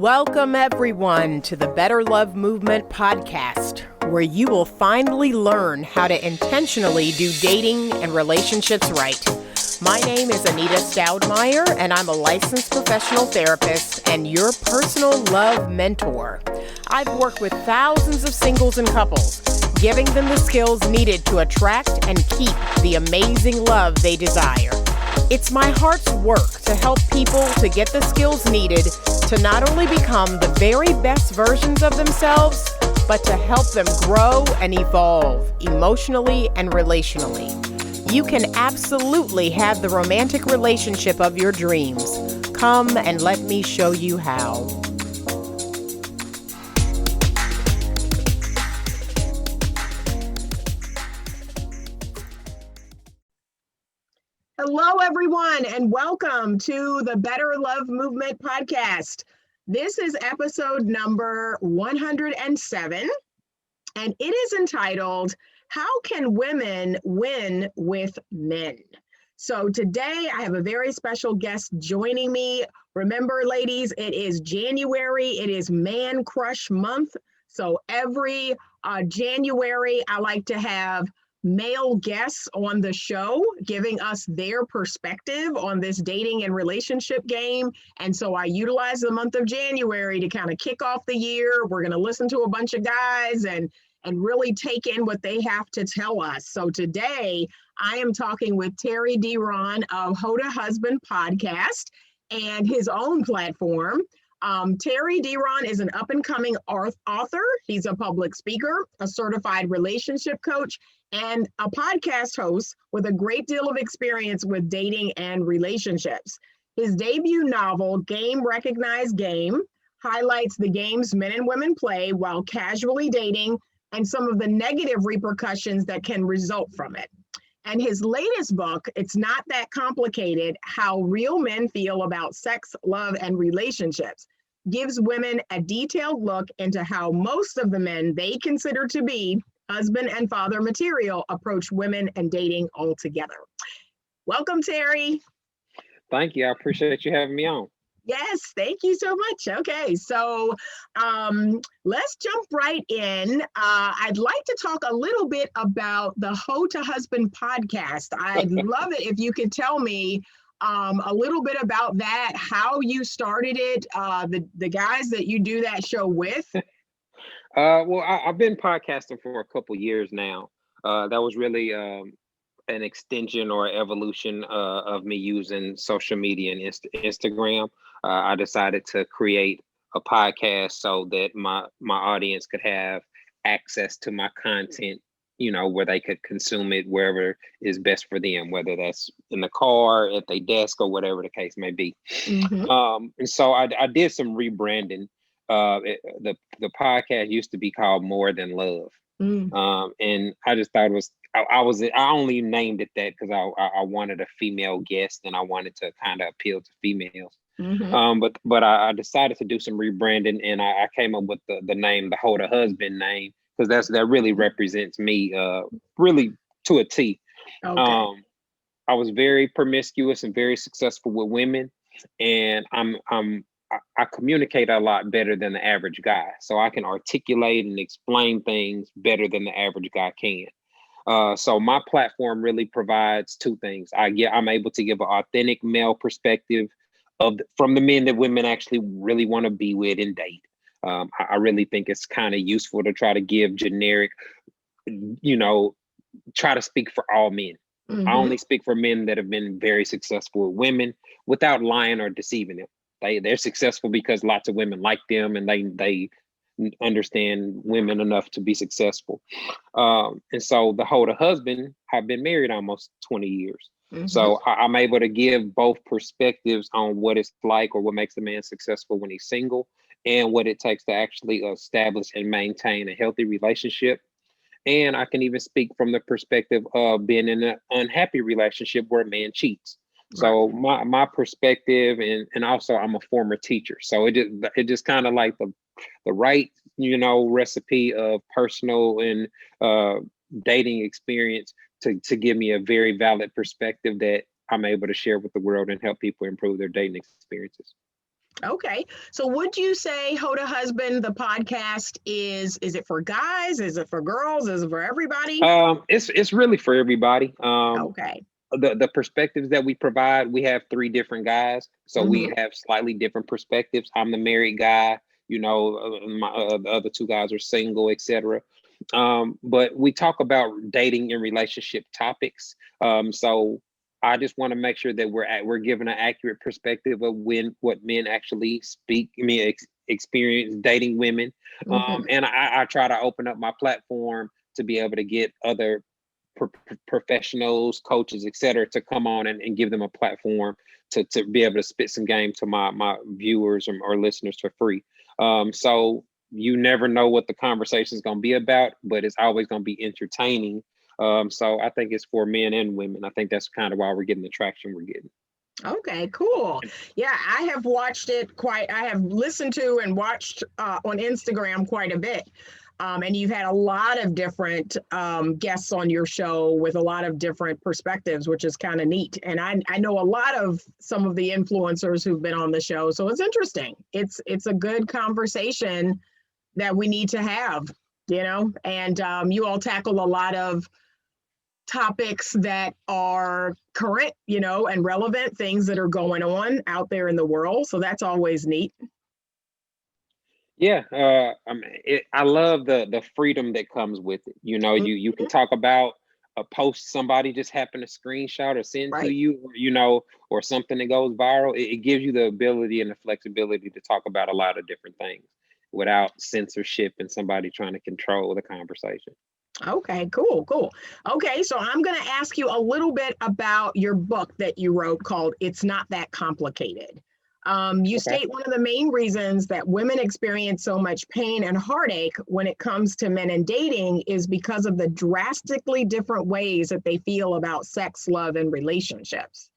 Welcome, everyone, to the Better Love Movement podcast, where you will finally learn how to intentionally do dating and relationships right. My name is Anita Stoudemire, and I'm a licensed professional therapist and your personal love mentor. I've worked with thousands of singles and couples, giving them the skills needed to attract and keep the amazing love they desire. It's my heart's work to help people to get the skills needed to not only become the very best versions of themselves, but to help them grow and evolve emotionally and relationally. You can absolutely have the romantic relationship of your dreams. Come and let me show you how. Hello, everyone, and welcome to the Better Love Movement podcast. This is episode number 107, and it is entitled, How Can Women Win with Men? So today I have a very special guest joining me. Remember, ladies, it is January. It is Man Crush Month. So every January, I like to have male guests on the show giving us their perspective on this dating and relationship game. And so I utilize the month of January to kind of kick off the year. We're going to listen to a bunch of guys and really take in what they have to tell us. So today I am talking with Terry Deron of Hoe To Husband Podcast and his own platform. Terry Deron is an up-and-coming author. He's a public speaker, a certified relationship coach, and a podcast host with a great deal of experience with dating and relationships. His debut novel, Game Recognized Game, highlights the games men and women play while casually dating and some of the negative repercussions that can result from it. And his latest book, It's Not That Complicated, How Real Men Feel About Sex, Love, and Relationships, gives women a detailed look into how most of the men they consider to be husband and father material approach women and dating altogether. Welcome, Terry. Thank you. I appreciate you having me on. Yes, thank you so much. Okay, so let's jump right in. I'd like to talk a little bit about the Hoe To Husband podcast. I'd love it if you could tell me a little bit about that, how you started it, the guys that you do that show with. Well, I've been podcasting for a couple years now. That was really an extension or evolution of me using social media and Instagram. I decided to create a podcast so that my audience could have access to my content, you know, where they could consume it wherever is best for them, whether that's in the car, at their desk, or whatever the case may be. Mm-hmm. And so I did some rebranding. The podcast used to be called More Than Love. And I just thought it was, I only named it that because I wanted a female guest and I wanted to kind of appeal to females. Mm-hmm. But I decided to do some rebranding and I came up with the name, the Hoe To Husband name, because that really represents me really to a T. Okay. I was very promiscuous and very successful with women, and I communicate a lot better than the average guy. So I can articulate and explain things better than the average guy can. So my platform really provides two things. I'm able to give an authentic male perspective from the men that women actually really want to be with and date. I really think it's kind of useful to try to give generic, try to speak for all men. Mm-hmm. I only speak for men that have been very successful with women without lying or deceiving them. They're successful because lots of women like them and they understand women enough to be successful. And so the Hoe To Husband, I've been married almost 20 years. Mm-hmm. So I'm able to give both perspectives on what it's like or what makes a man successful when he's single and what it takes to actually establish and maintain a healthy relationship. And I can even speak from the perspective of being in an unhappy relationship where a man cheats. So my perspective, and also I'm a former teacher. So it just kind of like the right, recipe of personal and dating experience to give me a very valid perspective that I'm able to share with the world and help people improve their dating experiences. Okay. So would you say Hoe To Husband, the podcast, is it for guys? Is it for girls? Is it for everybody? It's really for everybody. Okay. The perspectives that we provide, we have three different guys, so we Hmm. have slightly different perspectives. I'm the married guy, the other two guys are single, etc. But we talk about dating and relationship topics. So I just want to make sure that we're given an accurate perspective of what men actually speak. I mean, experience dating women, Hmm. and I try to open up my platform to be able to get other professionals, coaches, etc., to come on and give them a platform to be able to spit some game to my viewers or listeners for free. So you never know what the conversation is going to be about, but it's always going to be entertaining. So I think it's for men and women. I think that's kind of why we're getting the traction we're getting. Okay, cool. Yeah, I have watched it quite, I have listened to and watched on Instagram quite a bit. And you've had a lot of different guests on your show with a lot of different perspectives, which is kind of neat. And I know a lot of some of the influencers who've been on the show. So it's interesting. It's a good conversation that we need to have, and you all tackle a lot of topics that are current, and relevant, things that are going on out there in the world. So that's always neat. Yeah, I love the freedom that comes with it. You can Mhm. talk about a post somebody just happened to screenshot or send to Right. you, or something that goes viral. It gives you the ability and the flexibility to talk about a lot of different things without censorship and somebody trying to control the conversation. Okay, cool, cool. Okay, so I'm going to ask you a little bit about your book that you wrote called It's Not That Complicated. You Okay. state one of the main reasons that women experience so much pain and heartache when it comes to men and dating is because of the drastically different ways that they feel about sex, love, and relationships.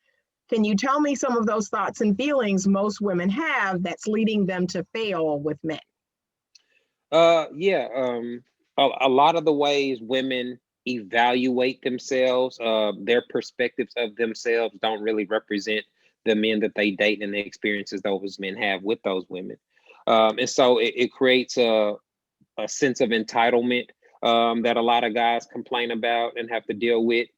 Can you tell me some of those thoughts and feelings most women have that's leading them to fail with men? Yeah. A lot of the ways women evaluate themselves, their perspectives of themselves don't really represent the men that they date and the experiences those men have with those women. And so it creates a sense of entitlement that a lot of guys complain about and have to deal with.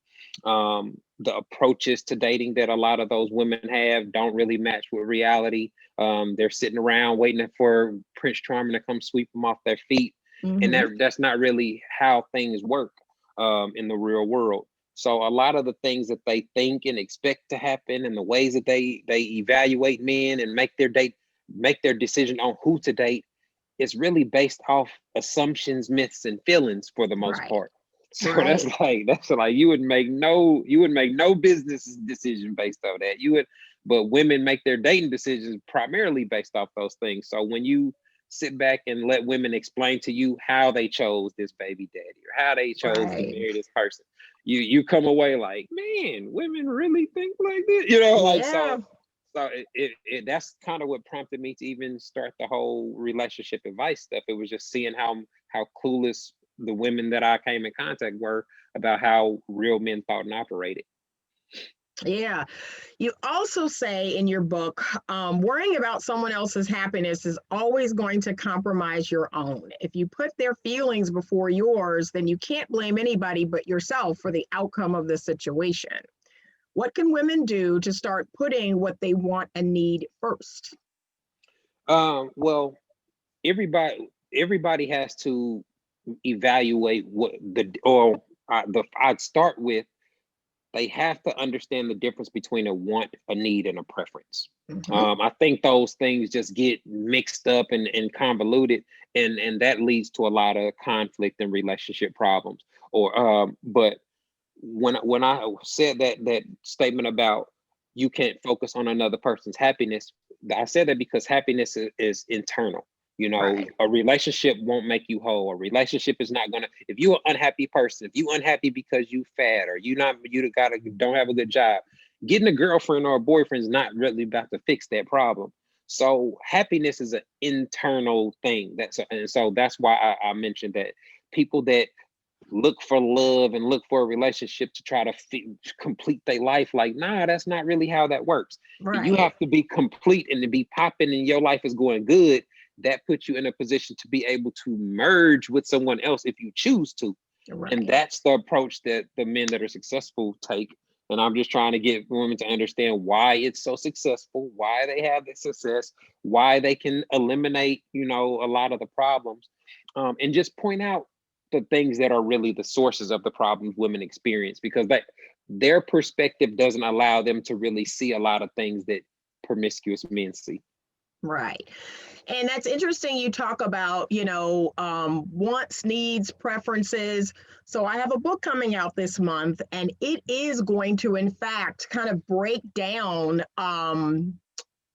The approaches to dating that a lot of those women have don't really match with reality. They're sitting around waiting for Prince Charming to come sweep them off their feet, and Mm-hmm. that's not really how things work in the real world. So a lot of the things that they think and expect to happen, and the ways that they evaluate men and make their decision on who to date, it's really based off assumptions, myths, and feelings for the most Right, part. So right. that's like you would make no business decision based on that. But women make their dating decisions primarily based off those things. So when you sit back and let women explain to you how they chose this baby daddy or how they chose to Right. marry this person, you come away like, man, women really think like this, like Yeah. so that's kind of what prompted me to even start the whole relationship advice stuff. It was just seeing how clueless the women that I came in contact were about how real men thought and operated. Yeah. You also say in your book, worrying about someone else's happiness is always going to compromise your own. If you put their feelings before yours, then you can't blame anybody but yourself for the outcome of the situation. What can women do to start putting what they want and need first? Well, everybody has to evaluate what the or I'd start with, they have to understand the difference between a want, a need, and a preference. Hmm. I think those things just get mixed up and convoluted, and that leads to a lot of conflict and relationship problems. But when I said that statement about you can't focus on another person's happiness, I said that because happiness is internal. Right. A relationship won't make you whole. A relationship is not gonna. If you're an unhappy person, if you unhappy because you fat or don't have a good job, getting a girlfriend or a boyfriend is not really about to fix that problem. So happiness is an internal thing. And so that's why I mentioned that people that look for love and look for a relationship to try to complete their life. Like, nah, that's not really how that works. You Right. have to be complete and to be popping and your life is going good. That puts you in a position to be able to merge with someone else if you choose to. Right. And that's the approach that the men that are successful take. And I'm just trying to get women to understand why it's so successful, why they have the success, why they can eliminate, a lot of the problems, and just point out the things that are really the sources of the problems women experience, because their perspective doesn't allow them to really see a lot of things that promiscuous men see. Right. And that's interesting. You talk about, wants, needs, preferences. So I have a book coming out this month, and it is going to, in fact, kind of break down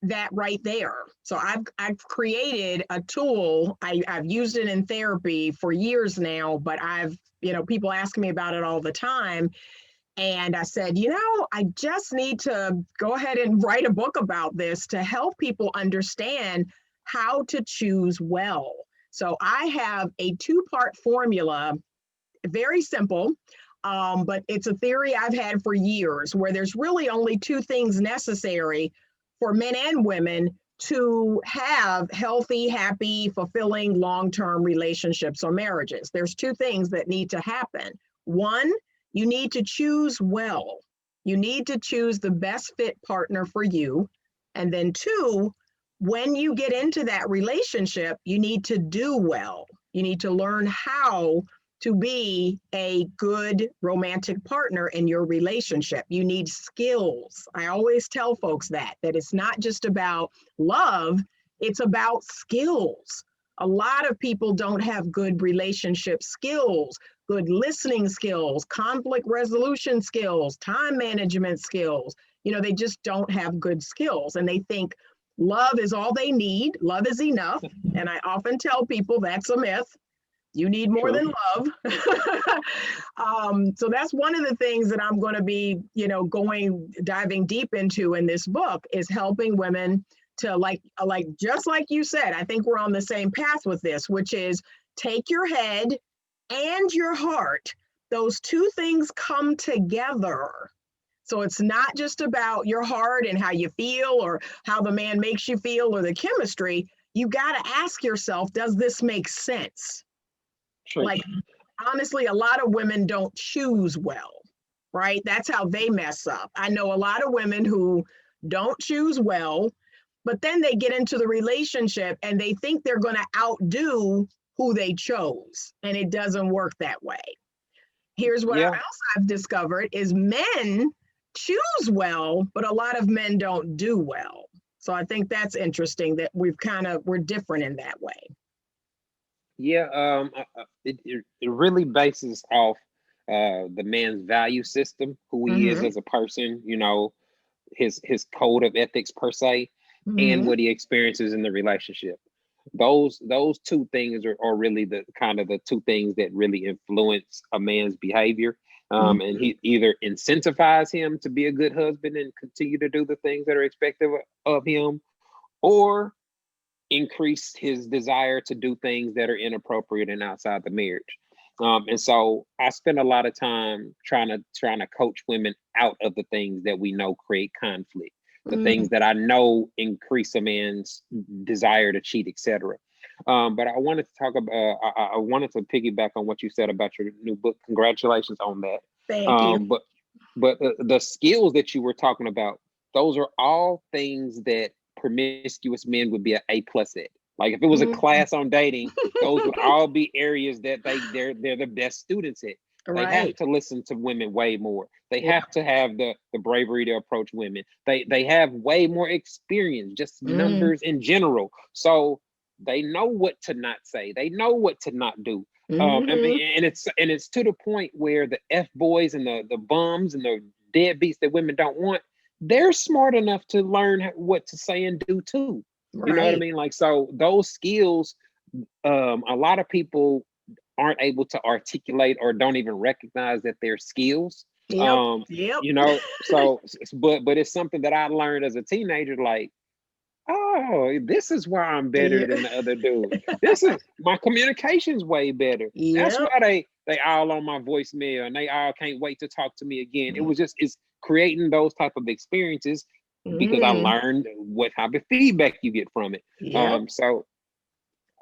that right there. So I've created a tool. I've used it in therapy for years now, but people ask me about it all the time. And I said, I just need to go ahead and write a book about this to help people understand how to choose well. So I have a 2-part formula, very simple, but it's a theory I've had for years, where there's really only 2 things necessary for men and women to have healthy, happy, fulfilling, long-term relationships or marriages. There's 2 things that need to happen. 1, you need to choose well. You need to choose the best fit partner for you. And then 2, when you get into that relationship, you need to do well. You need to learn how to be a good romantic partner in your relationship. You need skills. I always tell folks that it's not just about love, it's about skills. A lot of people don't have good relationship skills, good listening skills, conflict resolution skills, time management skills. They just don't have good skills, and they think love is all they need. Love is enough. And I often tell people that's a myth. You need more than love. So that's one of the things that I'm going to be, diving deep into in this book, is helping women to like just like you said. I think we're on the same path with this, which is take your head and your heart. Those 2 things come together. So it's not just about your heart and how you feel or how the man makes you feel or the chemistry. You got to ask yourself, does this make sense? Sure. Like, honestly, a lot of women don't choose well, right? That's how they mess up. I know a lot of women who don't choose well, but then they get into the relationship and they think they're going to outdo who they chose. And it doesn't work that way. Here's what else I've discovered is men choose well, but a lot of men don't do well. So I think that's interesting that we're different in that way. Yeah, it really bases off the man's value system, who he is as a person, his code of ethics per se, and what he experiences in the relationship. Those 2 things are really the kind of the 2 things that really influence a man's behavior. And he either incentivize him to be a good husband and continue to do the things that are expected of him, or increase his desire to do things that are inappropriate and outside the marriage. And so I spend a lot of time trying to coach women out of the things that we know create conflict, the things that I know increase a man's desire to cheat, etc. But I wanted to talk about, I wanted to piggyback on what you said about your new book. Congratulations on that. Thank you. But the skills that you were talking about, those are all things that promiscuous men would be an A+ at. Like if it was a class on dating, those would all be areas that they're the best students at. They have to listen to women way more. They have to have the bravery to approach women. They have way more experience, just numbers in general. So they know what to not say. They know what to not do. I mean, and it's to the point where the F boys and the bums and the deadbeats that women don't want, they're smart enough to learn what to say and do too. You know what I mean? Like, so those skills, a lot of people aren't able to articulate or don't even recognize that they're skills. So, but it's something that I learned as a teenager, like, oh, this is why I'm better than the other dude. This is my communication's way better. That's why they all on my voicemail and they all can't wait to talk to me again. It was just, it's creating those type of experiences because I learned what type of feedback you get from it. So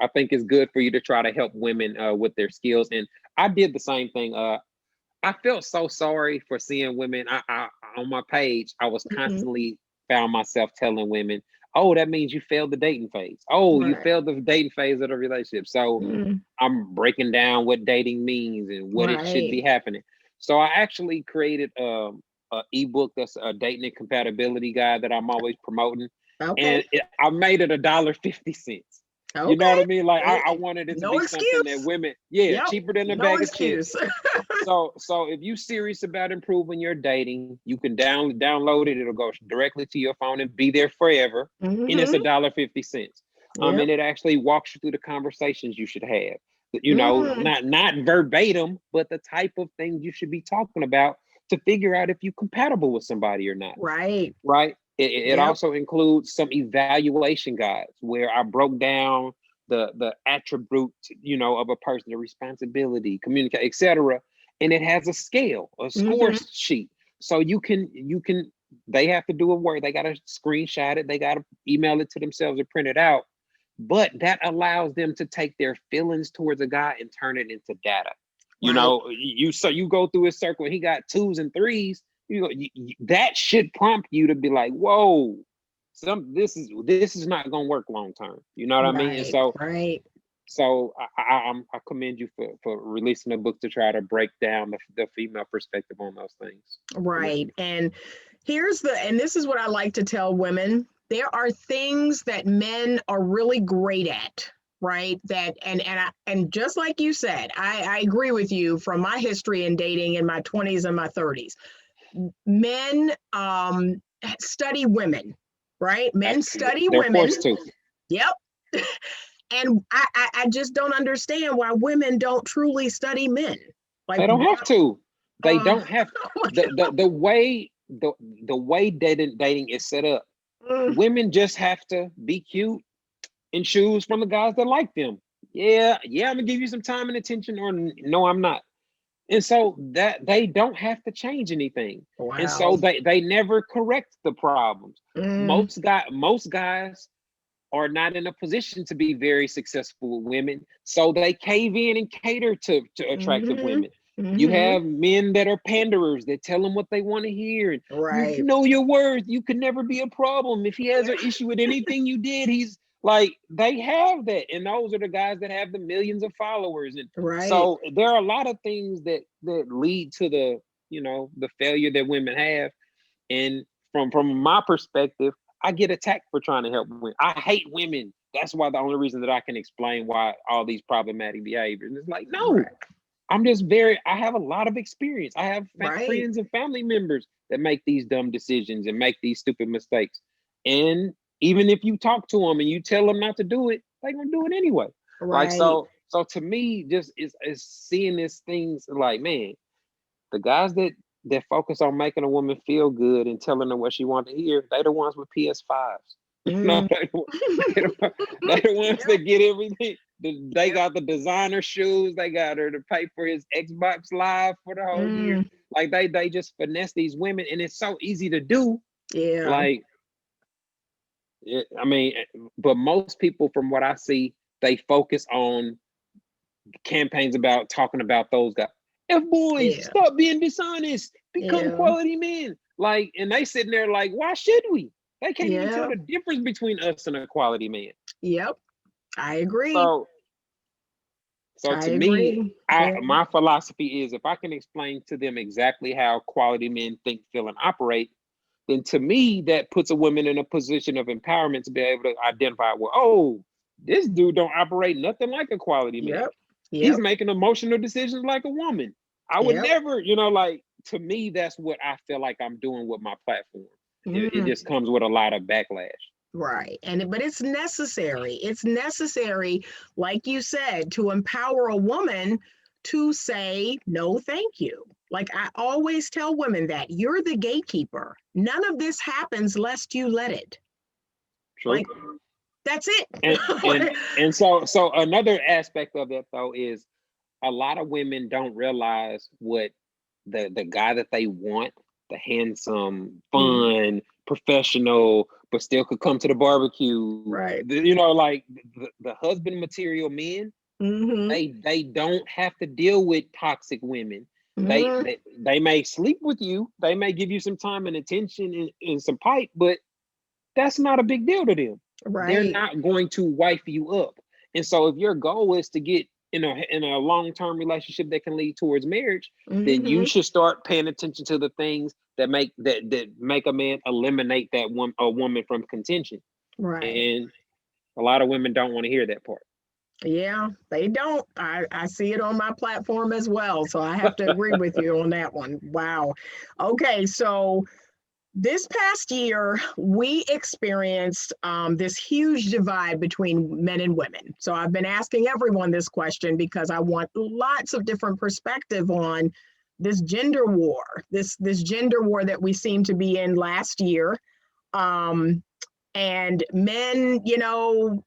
I think it's good for you to try to help women with their skills. And I did the same thing. I felt so sorry for seeing women. I on my page, I was constantly found myself telling women, oh, that means you failed the dating phase. Oh, you failed the dating phase of the relationship. So I'm breaking down what dating means and what it should be happening. So I actually created a ebook that's a dating and compatibility guide that I'm always promoting. And I made it $1.50. You know what I mean? Like I wanted it to be something that women, cheaper than a bag of chips. So if you're serious about improving your dating, you can download it. It'll go directly to your phone and be there forever. And it's $1.50. And it actually walks you through the conversations you should have. You know, not verbatim, but the type of things you should be talking about to figure out if you're compatible with somebody or not. Right. It also includes some evaluation guides where I broke down the attributes, you know, of a person, the responsibility, communicate, etc. And it has a scale, a score sheet. So you can, they have to do a work. They got to screenshot it. They got to email it to themselves or print it out. But that allows them to take their feelings towards a guy and turn it into data. You know, you go through a circle and he got 2s and 3s. That should prompt you to be like, whoa, this is not gonna work long term. You know what I mean? And so I commend you for releasing a book to try to break down the female perspective on those things. And this is what I like to tell women. There are things that men are really great at. That and just like you said, I agree with you from my history in dating in my 20s and my 30s. Men study women, Men study women. They're forced to. Yep. And I just don't understand why women don't truly study men. They don't have to. They don't have the way dating is set up. Women just have to be cute and choose from the guys that like them. Yeah, I'm gonna give you some time and attention, or no, I'm not. And so that they don't have to change anything. And so they never correct the problems. Most guys are not in a position to be very successful with women. So they cave in and cater to attractive women. You have men that are panderers that tell them what they want to hear. And you know your worth. You could never be a problem. If he has an issue with anything you did, he's like, they have that. And those are the guys that have the millions of followers. And so there are a lot of things that lead to the failure that women have. And from my perspective, I get attacked for trying to help women. I hate women. That's why the only reason that I can explain why all these problematic behaviors. It's like, no, I'm just I have a lot of experience. I have friends and family members that make these dumb decisions and make these stupid mistakes. And even if you talk to them and you tell them not to do it, they're gonna do it anyway. Like, so to me, just is seeing these things like, man, the guys that focus on making a woman feel good and telling her what she wants to hear, they the ones with PS5s. You know, they the ones that get everything. They got the designer shoes. They got her to pay for his Xbox Live for the whole year. Like they just finesse these women, and it's so easy to do. Like, I mean, but most people, from what I see, they focus on campaigns about talking about those guys. F-boys, stop being dishonest, become quality men. Like, and they sitting there like, why should we? They can't even tell the difference between us and a quality man. I agree. So to me, my philosophy is, if I can explain to them exactly how quality men think, feel, and operate, then to me, that puts a woman in a position of empowerment to be able to identify, well, oh, this dude don't operate nothing like a quality man. He's making emotional decisions like a woman. I would never, like, to me, that's what I feel like I'm doing with my platform. It just comes with a lot of backlash. But it's necessary. It's necessary, like you said, to empower a woman to say, no, thank you. Like, I always tell women that you're the gatekeeper. None of this happens lest you let it. True. Like, that's it. And so another aspect of that, though, is a lot of women don't realize what the guy that they want, the handsome, fun, professional, but still could come to the barbecue. Right. Like the husband material men, they don't have to deal with toxic women. They may sleep with you, they may give you some time and attention and some pipe, but that's not a big deal to them. Right. They're not going to wife you up. And so if your goal is to get in a long-term relationship that can lead towards marriage, then you should start paying attention to the things that make a man eliminate a woman from contention. Right. And a lot of women don't want to hear that part. Yeah, they don't. I see it on my platform as well. So I have to agree with you on that one. Wow. Okay, so this past year, we experienced this huge divide between men and women. So I've been asking everyone this question because I want lots of different perspective on this gender war, this gender war that we seem to be in last year. And men,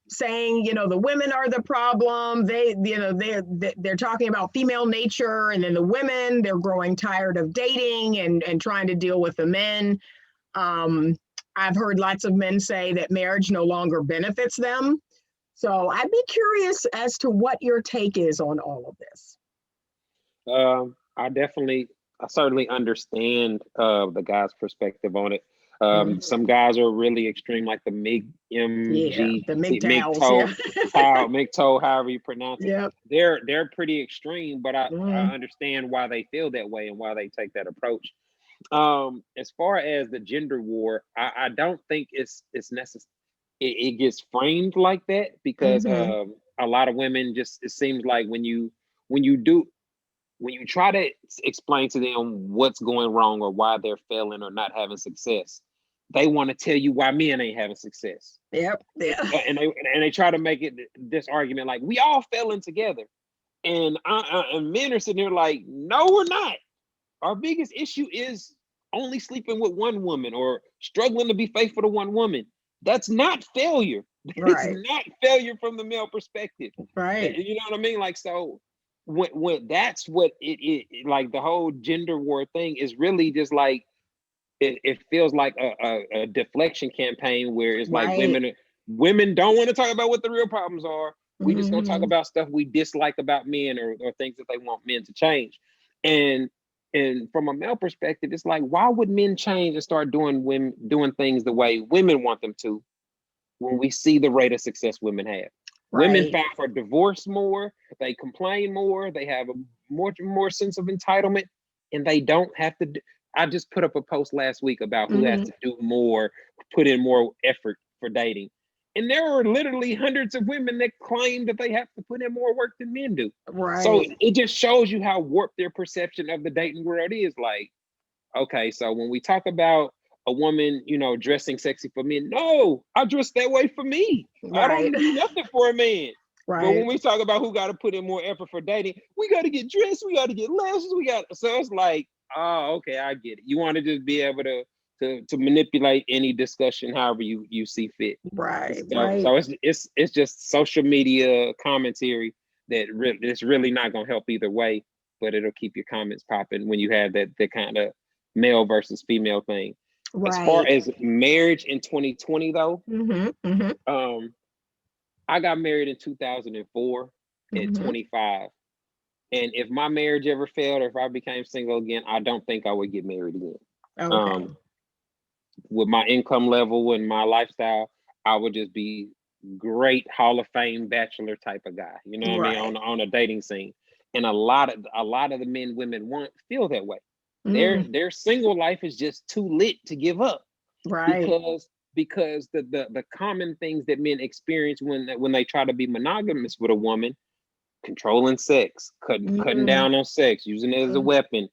saying, the women are the problem. They're talking about female nature, and then the women, they're growing tired of dating and trying to deal with the men. I've heard lots of men say that marriage no longer benefits them. So I'd be curious as to what your take is on all of this. I certainly understand the guy's perspective on it. Some guys are really extreme, like the MGTOW, the MGTOW, however you pronounce it. Yep. They're pretty extreme, but I understand why they feel that way and why they take that approach. As far as the gender war, I don't think it's necessary. It gets framed like that because a lot of women it seems like when you try to explain to them what's going wrong or why they're failing or not having success, they want to tell you why men ain't having success. Yep. Yeah. And they try to make it this argument like we all failing together, and men are sitting here like, no, we're not. Our biggest issue is only sleeping with one woman or struggling to be faithful to one woman. That's not failure. Right. It's not failure from the male perspective. Right. You know what I mean? Like, so when that's what it like the whole gender war thing is really just like, it feels like a deflection campaign where it's like women don't want to talk about what the real problems are. We just gonna talk about stuff we dislike about men or things that they want men to change. And from a male perspective, it's like, why would men change and start doing things the way women want them to when we see the rate of success women have? Right. Women file for divorce more, they complain more, they have a more sense of entitlement, and they don't have to I just put up a post last week about who has to do more, put in more effort for dating. And there are literally hundreds of women that claim that they have to put in more work than men do. Right. So it just shows you how warped their perception of the dating world is. Like, okay, so when we talk about a woman, dressing sexy for men, no, I dress that way for me. Right. I don't do nothing for a man. Right. But when we talk about who got to put in more effort for dating, we got to get dressed, we got to get lashes, so it's like, oh, okay, I get it. You want to just be able to manipulate any discussion however you see fit. Right. So it's just social media commentary that it's really not gonna help either way, but it'll keep your comments popping when you have that kind of male versus female thing. Right. As far as marriage in 2020 though, I got married in 2004 at 25. And if my marriage ever failed or if I became single again, I don't think I would get married again. Okay. With my income level and my lifestyle, I would just be great Hall of Fame bachelor type of guy. You know what I mean? On a dating scene. And a lot of the men women feel that way. Their single life is just too lit to give up. Right. Because the common things that men experience when they try to be monogamous with a woman, controlling sex, cutting down on sex, using it as a weapon,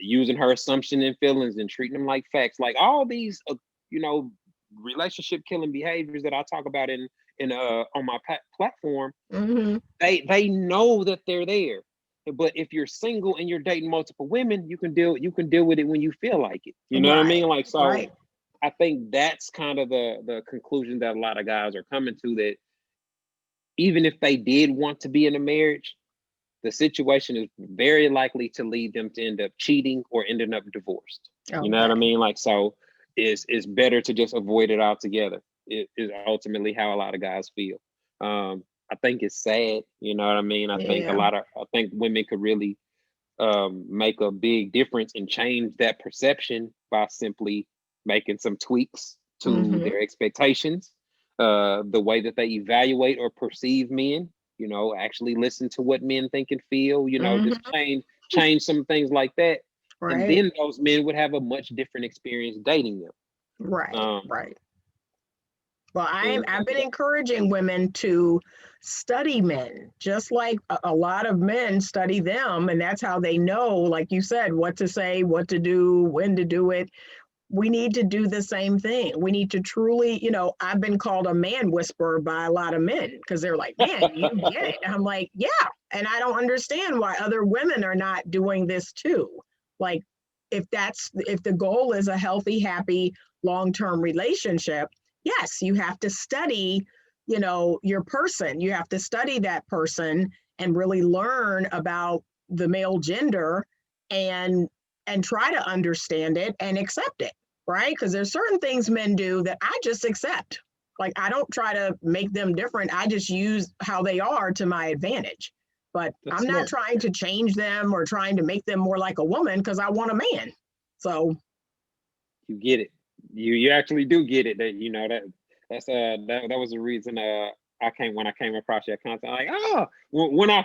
using her assumption and feelings and treating them like facts, like all these relationship killing behaviors that I talk about in on my platform. They know that they're there, but if you're single and you're dating multiple women, you can deal with it when you feel like it. You know what I mean? Like, so I think that's kind of the conclusion that a lot of guys are coming to, that even if they did want to be in a marriage, the situation is very likely to lead them to end up cheating or ending up divorced. You know what I mean? Like, so it's better to just avoid it altogether. It is ultimately how a lot of guys feel. I think it's sad. You know what I mean? I think women could really make a big difference and change that perception by simply making some tweaks to their expectations, the way that they evaluate or perceive men. You know, actually listen to what men think and feel. You know, just change some things like that, and then those men would have a much different experience dating them. Right. Well, I've been encouraging women to study men, just like a lot of men study them. And that's how they know, like you said, what to say, what to do, when to do it. We need to do the same thing. We need to truly, you know, I've been called a man whisperer by a lot of men because they're like, man, you get it. And I'm like, yeah. And I don't understand why other women are not doing this too. Like, if the goal is a healthy, happy, long-term relationship, yes, you have to study, you know, your person. You have to study that person and really learn about the male gender and try to understand it and accept it, right? Because there's certain things men do that I just accept. Like, I don't try to make them different. I just use how they are to my advantage. But I'm not trying to change them or trying to make them more like a woman because I want a man. So you get it. You actually do get it. That, you know, that was the reason when I came across your content, like, when I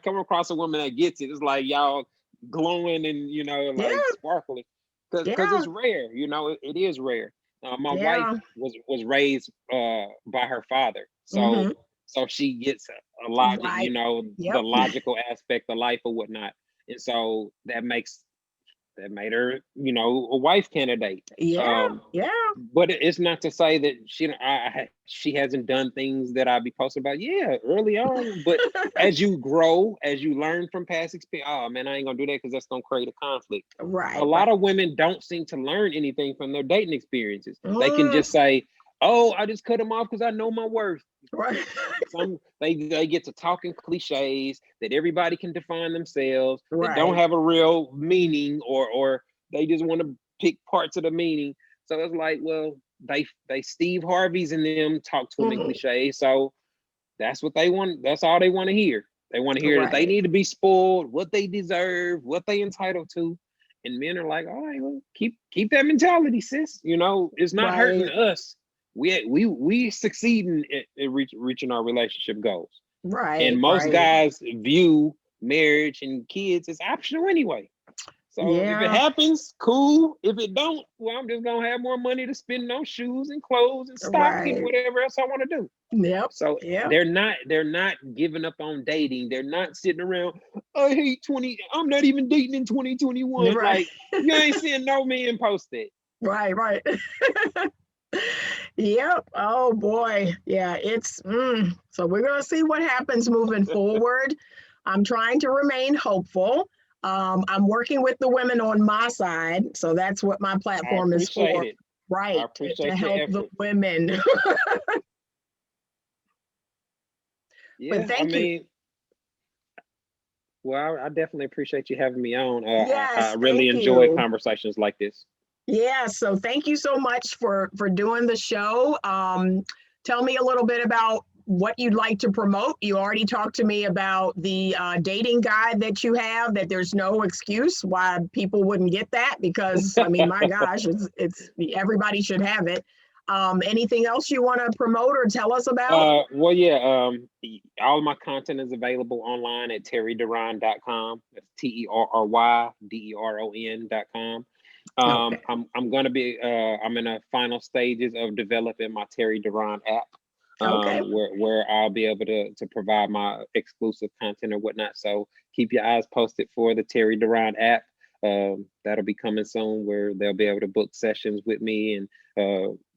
come across a woman that gets it, it's like y'all glowing and, you know, like sparkling, because it's rare. You know, it is rare. My wife was raised by her father, so she gets a lot, you know, the logical aspect of life or whatnot, and so that made her, you know, a wife candidate. But it's not to say that she hasn't done things that I'd be posting about. Yeah, early on. But as you grow, as you learn from past experience, oh man, I ain't gonna do that because that's gonna create a conflict. Right. A lot of women don't seem to learn anything from their dating experiences. They can just say, "Oh, I just cut them off because I know my worth." Right. They get to talking cliches that everybody can define themselves, that Right. don't have a real meaning, or they just want to pick parts of the meaning. So it's like, well, they Steve Harvey's and them talk to them in cliches. So that's what they want. That's all they want to hear. They want to hear that they need to be spoiled, what they deserve, what they entitled to. And men are like, all right, well, keep that mentality, sis. You know, it's not hurting us. We succeed in reaching our relationship goals. Right. And most guys view marriage and kids as optional anyway. So if it happens, cool. If it don't, well, I'm just gonna have more money to spend on shoes and clothes and stock and whatever else I want to do. Yep. So they're not giving up on dating. They're not sitting around, I hate 20. I'm not even dating in 2021. Like, you ain't seeing no man post it. Right. Yep. Oh boy. Yeah, it's so we're gonna see what happens moving forward. I'm trying to remain hopeful. I'm working with the women on my side, so that's what my platform is for. It. Right. To help the women. Yeah, but thank you. Well, I definitely appreciate you having me on. I really enjoy conversations like this. Yeah, so thank you so much for doing the show. Tell me a little bit about what you'd like to promote. You already talked to me about the dating guide that you have, that there's no excuse why people wouldn't get that, because I mean, my gosh, it's everybody should have it. Anything else you want to promote or tell us about? Well, yeah, all of my content is available online at terryderon.com. That's TerryDeron.com. I'm going to be I'm in the final stages of developing my Terry Deron app, where I'll be able to provide my exclusive content or whatnot. So keep your eyes posted for the Terry Deron app. That'll be coming soon, where they'll be able to book sessions with me, and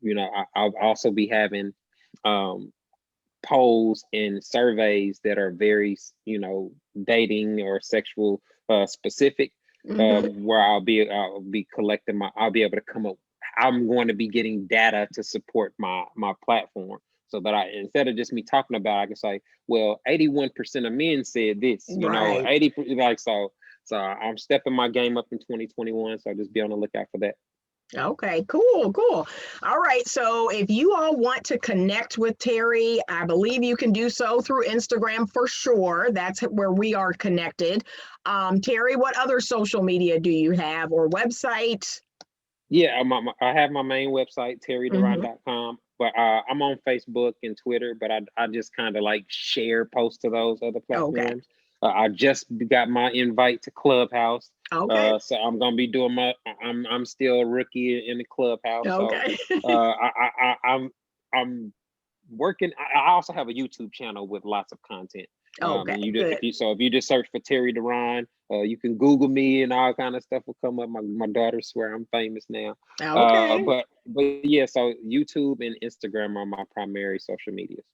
you know, I'll also be having polls and surveys that are very, you know, dating or sexual specific. Where I'll be collecting I'll be able to come up. I'm going to be getting data to support my platform. So that instead of just me talking about it, I can say, well, 81% of men said this, Right. 80, so I'm stepping my game up in 2021. So just be on the lookout for that. Okay, cool. All right. So if you all want to connect with Terry, I believe you can do so through Instagram for sure. That's where we are connected. Terry, what other social media do you have or website? Yeah, I have my main website, terryderon.com, but I'm on Facebook and Twitter, but I just kind of like share posts to those other platforms. Okay. I just got my invite to Clubhouse. Okay. So I'm gonna be doing I'm still a rookie in the Clubhouse. Okay. So I'm working. I also have a YouTube channel with lots of content. Okay. And Good. if you just search for Terry Deron, you can Google me and all kind of stuff will come up. My daughters swear I'm famous now. Okay. But yeah, so YouTube and Instagram are my primary social medias.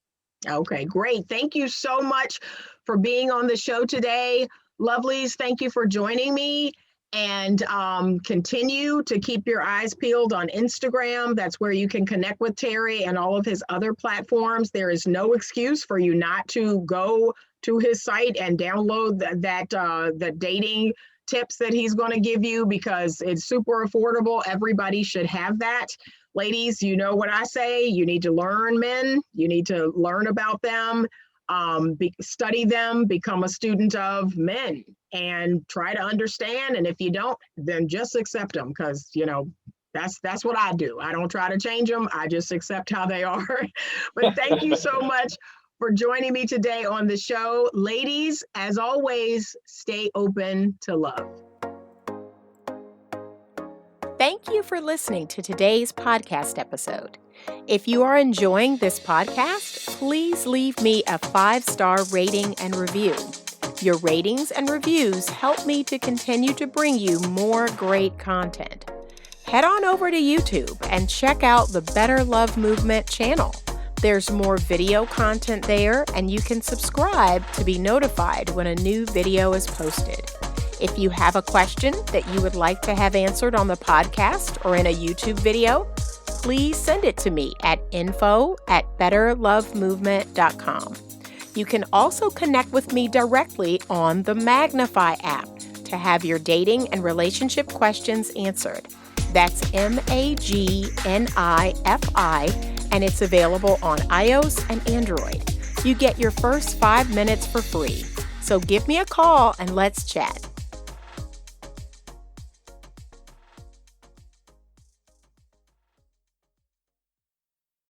Okay, great. Thank you so much for being on the show today. Lovelies, thank you for joining me. And continue to keep your eyes peeled on Instagram. That's where you can connect with Terry and all of his other platforms. There is no excuse for you not to go to his site and download the dating tips that he's going to give you, because it's super affordable. Everybody should have that. Ladies, you know what I say. You need to learn men. You need to learn about them. Study them, become a student of men, and try to understand. And if you don't, then just accept them, because that's what I do. I don't try to change them. I just accept how they are. But thank you so much for joining me today on the show. Ladies, as always, stay open to love. Thank you for listening to today's podcast episode. If you are enjoying this podcast, please leave me a 5-star rating and review. Your ratings and reviews help me to continue to bring you more great content. Head on over to YouTube and check out the Better Love Movement channel. There's more video content there, and you can subscribe to be notified when a new video is posted. If you have a question that you would like to have answered on the podcast or in a YouTube video, please send it to me at info@betterlovemovement.com. You can also connect with me directly on the Magnify app to have your dating and relationship questions answered. That's MAGNIFI, and it's available on iOS and Android. You get your first 5 minutes for free. So give me a call and let's chat.